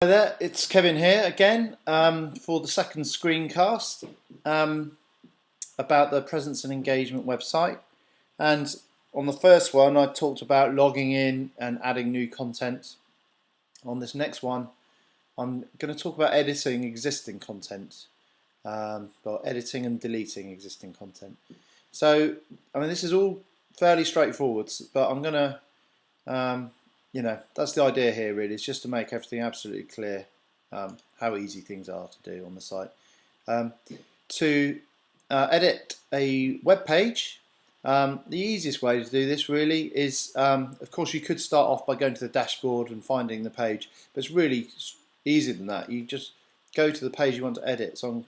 Hi there, it's Kevin here again for the second screencast about the Presence and Engagement website. And on the first one, I talked about logging in and adding new content. On this next one, I'm going to talk about editing existing content, well, editing and deleting existing content. So, I mean, this is all fairly straightforward, but I'm going to that's the idea here really, is just to make everything absolutely clear how easy things are to do on the site. To edit a web page, the easiest way to do this really is, of course you could start off by going to the dashboard and finding the page, but it's really easier than that. You just go to the page you want to edit. So I'm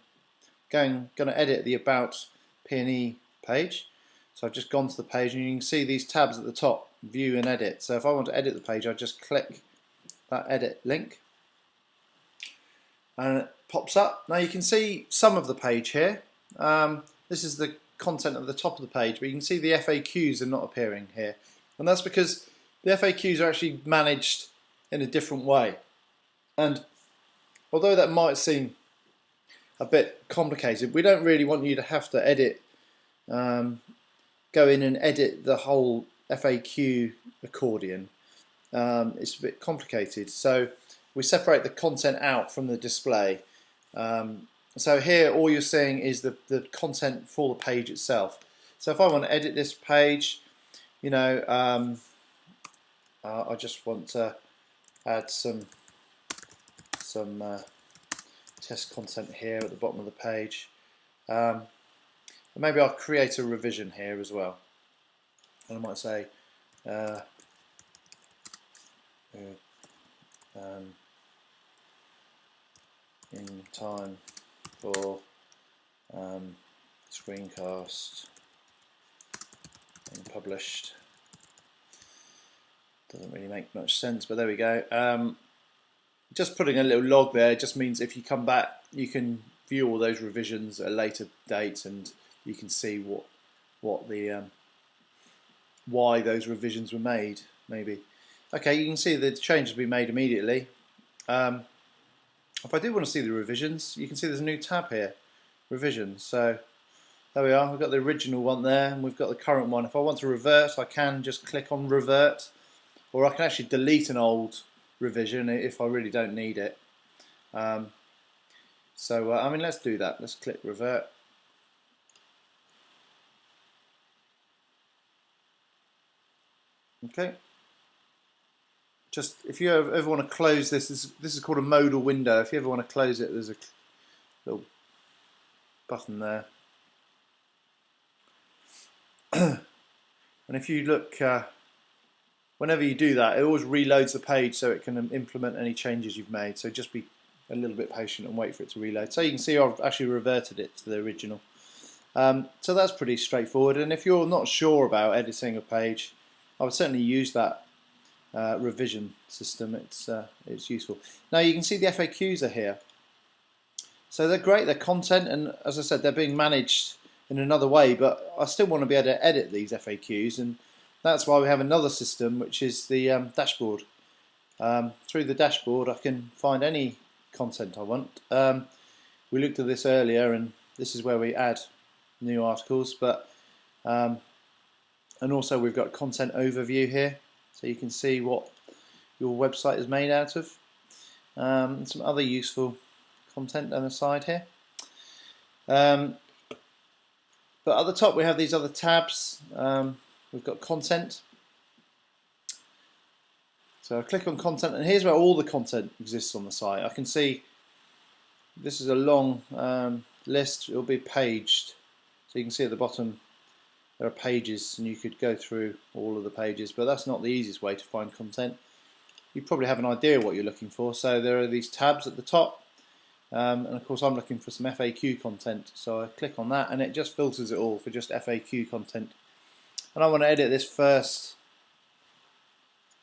going to edit the About P&E page. So I've just gone to the page and you can see these tabs at the top, view and edit. So if I want to edit the page, I just click that edit link and it pops up. Now you can see some of the page here. This is the content at the top of the page, but you can see the FAQs are not appearing here. And that's because the FAQs are actually managed in a different way. And although that might seem a bit complicated, we don't really want you to have to edit go in and edit the whole FAQ accordion. It's a bit complicated, so we separate the content out from the display. So here all you're seeing is the content for the page itself. So if I want to edit this page, I just want to add some test content here at the bottom of the page. Maybe I'll create a revision here as well. And I might say in time for screencast being published. Doesn't really make much sense, but there we go. Just putting a little log there just means if you come back, you can view all those revisions at a later date, and you can see what the why those revisions were made. Maybe. Okay, you can see the changes we made immediately. If I do want to see the revisions, you can see there's a new tab here, revisions. So there we are. We've got the original one there, and we've got the current one. If I want to revert, I can just click on revert, or I can actually delete an old revision if I really don't need it. I mean, let's do that. Let's click revert. Okay. Just if you ever want to close this, this is called a modal window. If you ever want to close it, there's a little button there. And if you look, whenever you do that, it always reloads the page so it can implement any changes you've made. So just be a little bit patient and wait for it to reload. So you can see I've actually reverted it to the original. So that's pretty straightforward. And if you're not sure about editing a page, I would certainly use that revision system. It's useful. Now you can see the FAQs are here. So they're great, they're content, and as I said, they're being managed in another way, but I still want to be able to edit these FAQs, and that's why we have another system, which is the dashboard. Through the dashboard I can find any content I want. We looked at this earlier, and this is where we add new articles, but and also we've got content overview here, so you can see what your website is made out of. And some other useful content on the side here. But at the top we have these other tabs. We've got content. So I click on content, and here's where all the content exists on the site. I can see this is a long list. It'll be paged, so you can see at the bottom there are pages, and you could go through all of the pages, but that's not the easiest way to find content. You probably have an idea what you're looking for. So there are these tabs at the top, and of course I'm looking for some FAQ content, so I click on that and it just filters it all for just FAQ content. And I want to edit this first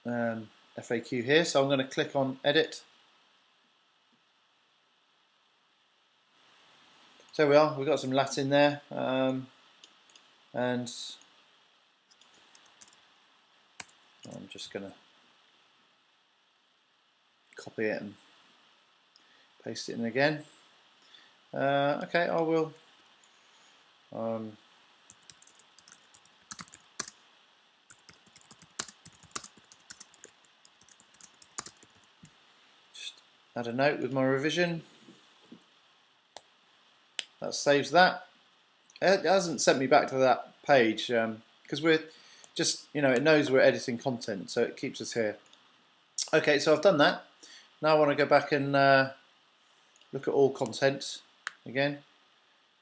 FAQ here, so I'm going to click on edit. So there we are, we've got some Latin there, and I'm just going to copy it and paste it in again. Okay, I will. Just add a note with my revision. That saves that. It hasn't sent me back to that page because we're just, it knows we're editing content, so it keeps us here. Okay, so I've done that. Now I want to go back and look at all content again.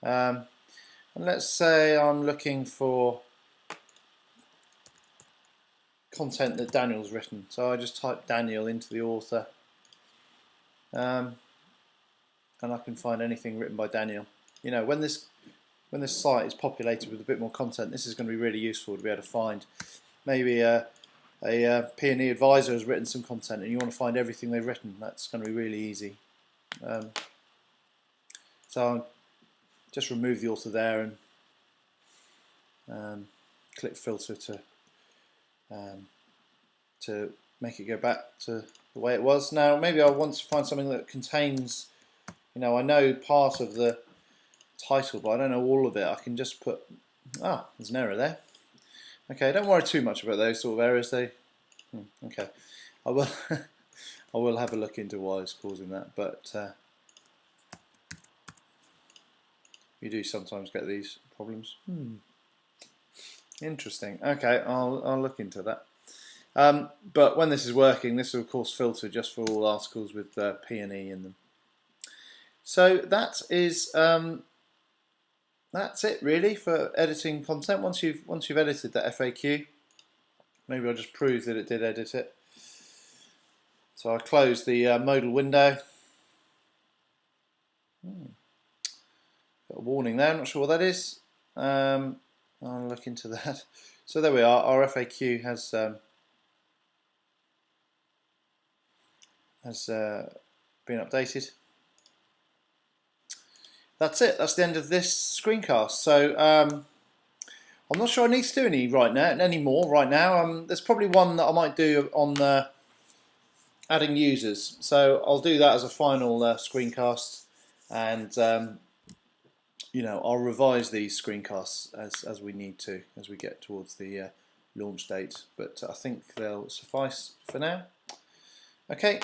And let's say I'm looking for content that Daniel's written. So I just type Daniel into the author. And I can find anything written by Daniel. When this site is populated with a bit more content, this is going to be really useful to be able to find. Maybe a P&E advisor has written some content and you want to find everything they've written. That's going to be really easy. So I'll just remove the author there and click filter to make it go back to the way it was. Now maybe I want to find something that contains, I know part of the title, but I don't know all of it. I can just put, there's an error there. Okay, don't worry too much about those sort of errors. Okay, I will I will have a look into why it's causing that, but you do sometimes get these problems. Interesting. Okay, I'll look into that. But when this is working, this will of course filter just for all articles with P&E in them. So that is that's it really for editing content. Once you've edited that FAQ, maybe I'll just prove that it did edit it. So I close the modal window. Got a warning there. I'm not sure what that is. I'll look into that. So there we are. Our FAQ has been updated. That's it. That's the end of this screencast. So I'm not sure I need to do any more right now. There's probably one that I might do on adding users. So I'll do that as a final screencast, and I'll revise these screencasts as we need to, as we get towards the launch date. But I think they'll suffice for now. Okay,